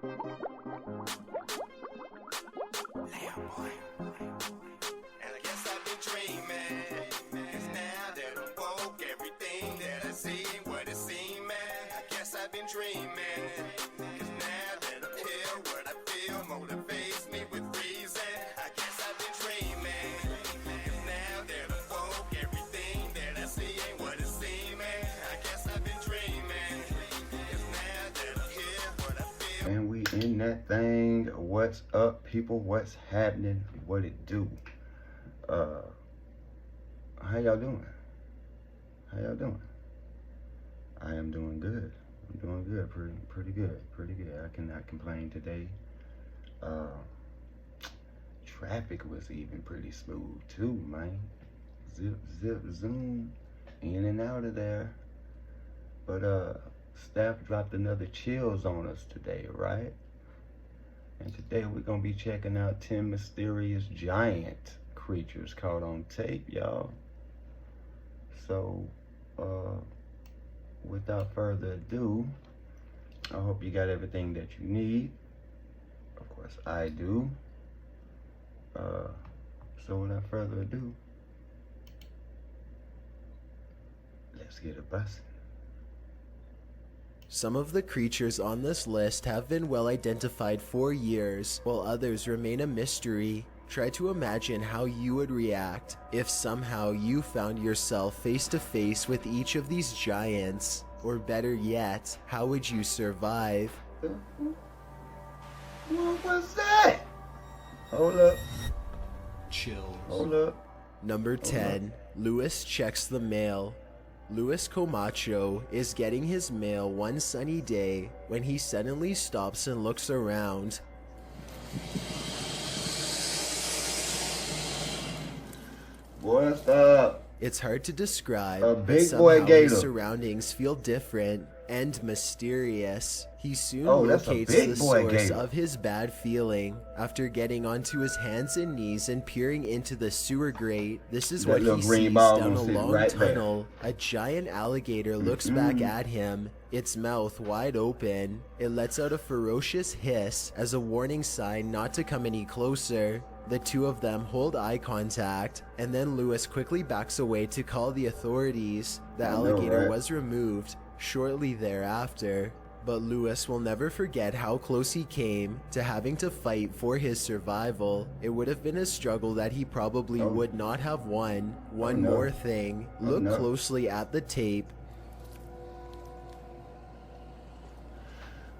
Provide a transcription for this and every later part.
And I guess I've been dreaming, 'cause now that I'm woke, everything that I see ain't what it seems, man. I guess I've been dreaming, 'cause now that I'm here, what I feel motivates me with reason. I guess I've been dreaming, 'cause now that I'm woke, everything that I see ain't what it seems, man. I guess I've been dreaming, 'cause now that I'm here, what I feel. And we in that thing. What's up, people? What's happening? What it do? How y'all doing? How y'all doing? I am doing good. I'm doing good. Pretty good. I cannot complain today. Traffic was even pretty smooth too, man. Zip, zoom, in and out of there. But staff dropped another chills on us today, right? And today we're gonna be checking out 10 mysterious giant creatures caught on tape, y'all. So, without further ado, I hope you got everything that you need. Of course, I do. So without further ado, let's get a bustin'. Some of the creatures on this list have been well identified for years, while others remain a mystery. Try to imagine how you would react if somehow you found yourself face to face with each of these giants. Or better yet, how would you survive? What was that? Hold up. Chills. Hold up. Number 10. Luis checks the mail. Luis Camacho is getting his mail one sunny day when he suddenly stops and looks around. Boy, stop. It's hard to describe, A but big somehow boy gator. his surroundings feel different and mysterious. He soon That's a locates big the boy source gator. of his bad feeling after getting onto his hands and knees and peering into the sewer grate. This is That what he little green sees ball down a gonna sit long right there. tunnel. A giant alligator looks back at him, its mouth wide open. It lets out a ferocious hiss as a warning sign not to come any closer. The two of them hold eye contact, and then Luis quickly backs away to call the authorities. The alligator right? was removed shortly thereafter, but Luis will never forget how close he came to having to fight for his survival. It would have been a struggle that he probably would not have won. One no. more thing, look no. closely at the tape.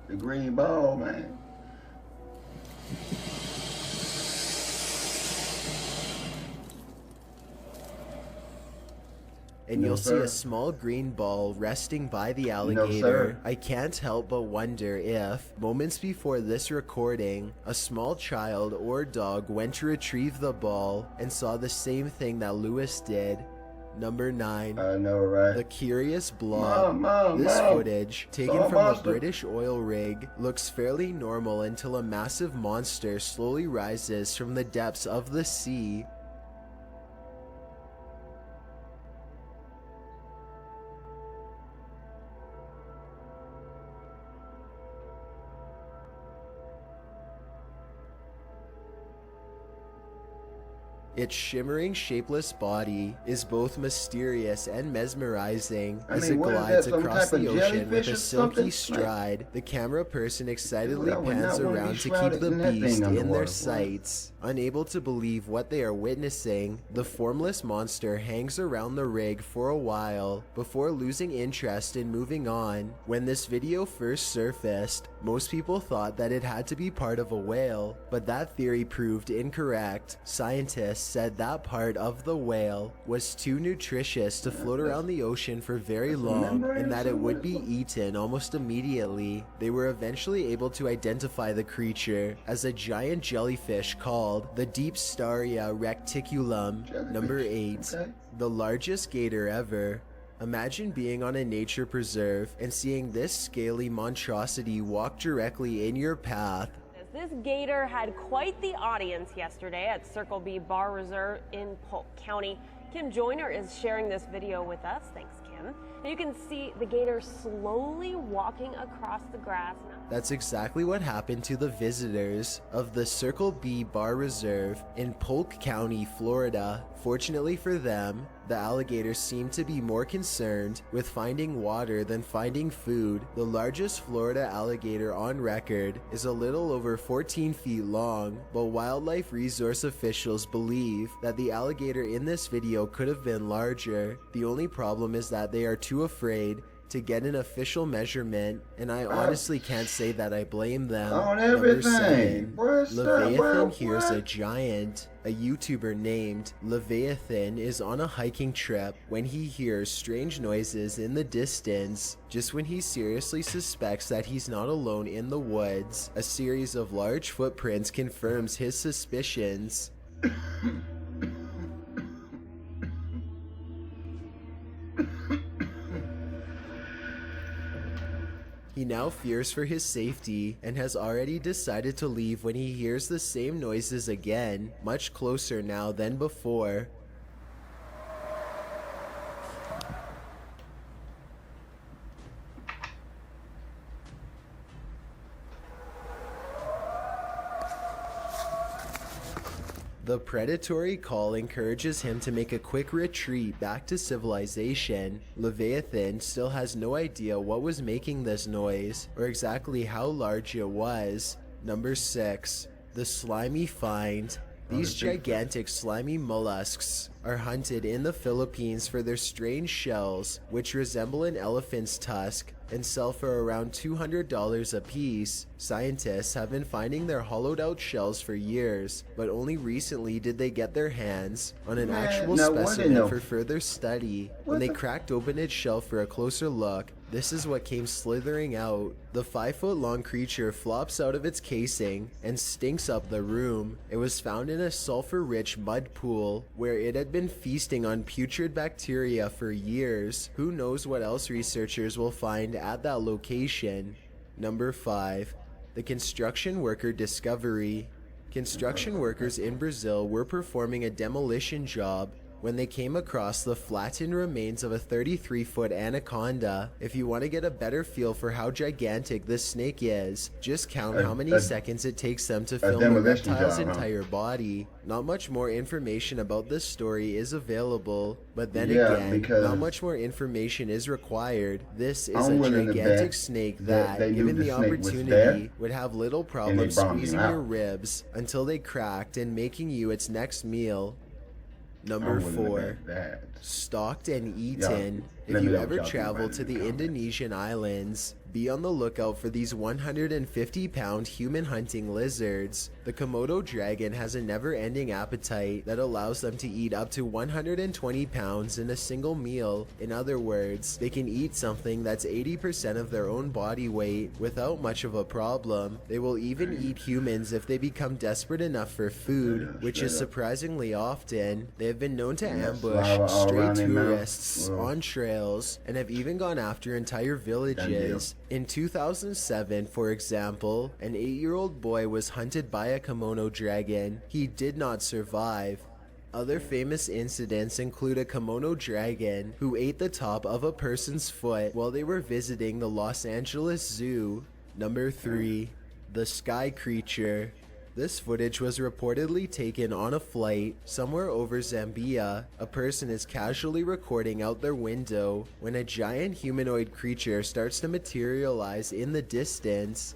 The green ball, man. And No, you'll see sir. a small green ball resting by the sir. alligator. I can't help but wonder if, moments before this recording, a small child or dog went to retrieve the ball and saw the same thing that Luis did. Number 9. I know, right? The Curious Blob. Mom, This Mom. footage, taken Saw a from a monster. British oil rig, looks fairly normal until a massive monster slowly rises from the depths of the sea. Its shimmering, shapeless body is both mysterious and mesmerizing as it what is that, glides some across type the of ocean jellyfish with a or silky something? stride. The camera person excitedly I would pans not wanna be around to keep shrouded the in that thing beast in underwater, their boy. sights. Unable to believe what they are witnessing, the formless monster hangs around the rig for a while before losing interest in moving on. When this video first surfaced, most people thought that it had to be part of a whale, but that theory proved incorrect. Scientists said that part of the whale was too nutritious to float around the ocean for very long, and that it would be eaten almost immediately. They were eventually able to identify the creature as a giant jellyfish called the Deepstaria reticulum. Number 8. Okay. The largest gator ever. Imagine being on a nature preserve and seeing this scaly monstrosity walk directly in your path. This gator had quite the audience yesterday at Circle B Bar Reserve in Polk County. Kim Joyner is sharing this video with us. Thanks, Kim. And you can see the gator slowly walking across the grass now. That's exactly what happened to the visitors of the Circle B Bar Reserve in Polk County, Florida. Fortunately for them, the alligators seemed to be more concerned with finding water than finding food. The largest Florida alligator on record is a little over 14 feet long, but wildlife resource officials believe that the alligator in this video could have been larger. The only problem is that they are too afraid to get an official measurement, and I honestly can't say that I blame them. On Number everything. 7. What's up? Leviathan What? hears a giant. A YouTuber named Leviathan is on a hiking trip when he hears strange noises in the distance. Just when he seriously suspects that he's not alone in the woods, a series of large footprints confirms his suspicions. He now fears for his safety and has already decided to leave when he hears the same noises again, much closer now than before. The predatory call encourages him to make a quick retreat back to civilization. Leviathan still has no idea what was making this noise or exactly how large it was. Number 6. The slimy find. These gigantic slimy mollusks are hunted in the Philippines for their strange shells, which resemble an elephant's tusk and sell for around $200 a piece. Scientists have been finding their hollowed out shells for years, but only recently did they get their hands on an actual specimen for further study. When they cracked open its shell for a closer look, this is what came slithering out. The 5-foot-long creature flops out of its casing and stinks up the room. It was found in a sulfur-rich mud pool where it had been feasting on putrid bacteria for years. Who knows what else researchers will find at that location. Number 5. The construction worker discovery. Construction workers in Brazil were performing a demolition job when they came across the flattened remains of a 33-foot anaconda. If you want to get a better feel for how gigantic this snake is, just count how many seconds it takes them to film the reptile's entire body. Not much more information about this story is available, but then again, not much more information is required. This is a gigantic snake that, given the opportunity, would have little problem squeezing your ribs until they cracked and making you its next meal. Number 4. Stalked and eaten. If you ever travel to the Indonesian islands, be on the lookout for these 150-pound human-hunting lizards. The Komodo dragon has a never-ending appetite that allows them to eat up to 120 pounds in a single meal. In other words, they can eat something that's 80% of their own body weight without much of a problem. They will even eat humans if they become desperate enough for food, which is surprisingly often. They have been known to ambush stray tourists on trails and have even gone after entire villages. In 2007, for example, an 8-year-old boy was hunted by a Komodo dragon. He did not survive. Other famous incidents include a Komodo dragon who ate the top of a person's foot while they were visiting the Los Angeles Zoo. Number 3. The Sky Creature. This footage was reportedly taken on a flight somewhere over Zambia. A person is casually recording out their window when a giant humanoid creature starts to materialize in the distance.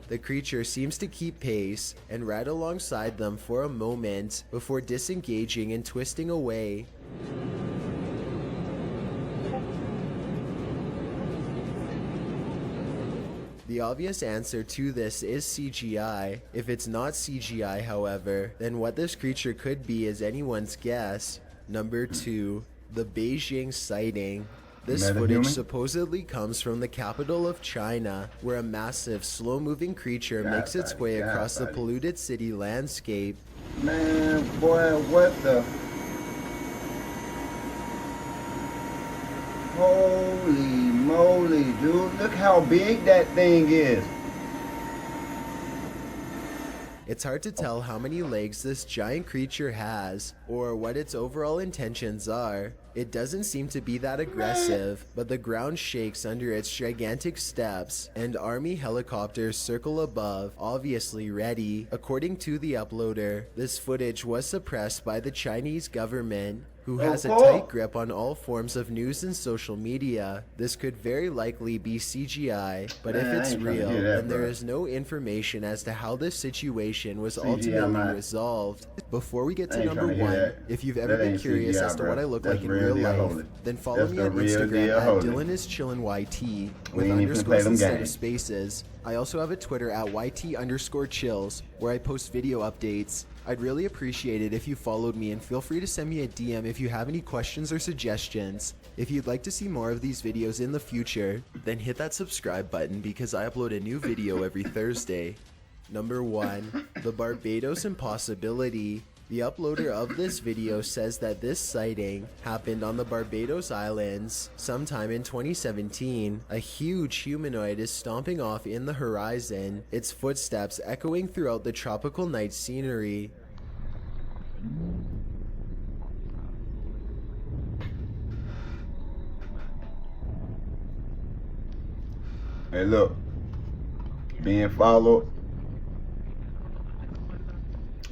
The creature seems to keep pace and ride alongside them for a moment before disengaging and twisting away. The obvious answer to this is CGI. If it's not CGI, however, then what this creature could be is anyone's guess. Number 2. The Beijing sighting. This footage supposedly comes from the capital of China, where a massive, slow-moving creature makes its way across the polluted city landscape. Man, boy, what the... Holy moly, dude. Look how big that thing is. It's hard to tell how many legs this giant creature has, or what its overall intentions are. It doesn't seem to be that aggressive, but the ground shakes under its gigantic steps, and army helicopters circle above, obviously ready. According to the uploader, this footage was suppressed by the Chinese government, who has a tight grip on all forms of news and social media. This could very likely be CGI, but if it's real, then there is no information as to how this situation was ultimately resolved. Before we get to number 1, if you've ever been curious as to what I look like in real life, then follow me on Instagram at DylanIsChillin.YT with underscores instead of spaces. I also have a Twitter at YT_chills where I post video updates. I'd really appreciate it if you followed me, and feel free to send me a DM if you have any questions or suggestions. If you'd like to see more of these videos in the future, then hit that subscribe button because I upload a new video every Thursday. Number 1. The Barbados Impossibility. The uploader of this video says that this sighting happened on the Barbados Islands sometime in 2017. A huge humanoid is stomping off in the horizon, its footsteps echoing throughout the tropical night scenery. Hey, look, being followed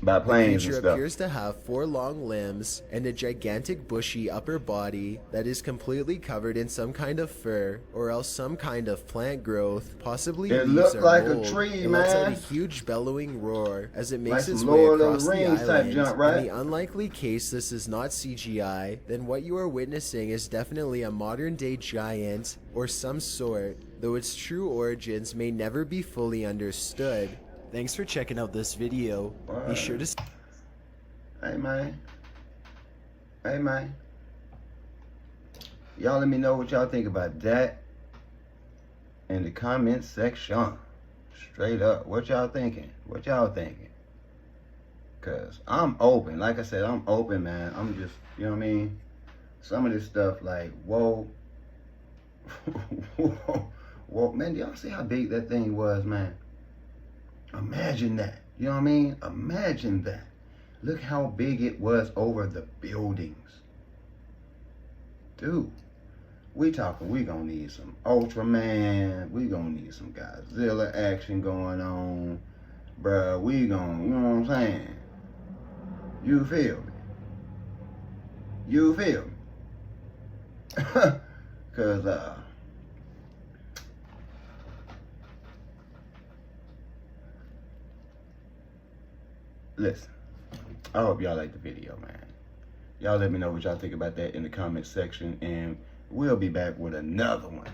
by planes and The stuff. creature appears to have 4 long limbs and a gigantic bushy upper body that is completely covered in some kind of fur or else some kind of plant growth, possibly It leaves looks or like mold. a tree, It lets out a man. huge bellowing roar as it makes Like its some way Lord of the across the Rings type island. jump, right? In the unlikely case this is not CGI, then what you are witnessing is definitely a modern day giant or some sort, though its true origins may never be fully understood. Thanks for checking out this video. Be sure to Hey, man. Hey, man. Y'all let me know what y'all think about that in the comment section. Straight up. What y'all thinking? What y'all thinking? Because I'm open. Like I said, I'm open, man. I'm just, you know what I mean? Some of this stuff like, whoa. Whoa. Man, do y'all see how big that thing was, man? Imagine that. You know what I mean? Imagine that. Look how big it was over the buildings. Dude, we gonna need some Ultraman. We gonna need some Godzilla action going on. Bruh, we gonna, you know what I'm saying? You feel me? You feel me? Cause, listen. I hope y'all like the video, man. Y'all let me know what y'all think about that in the comment section, and we'll be back with another one.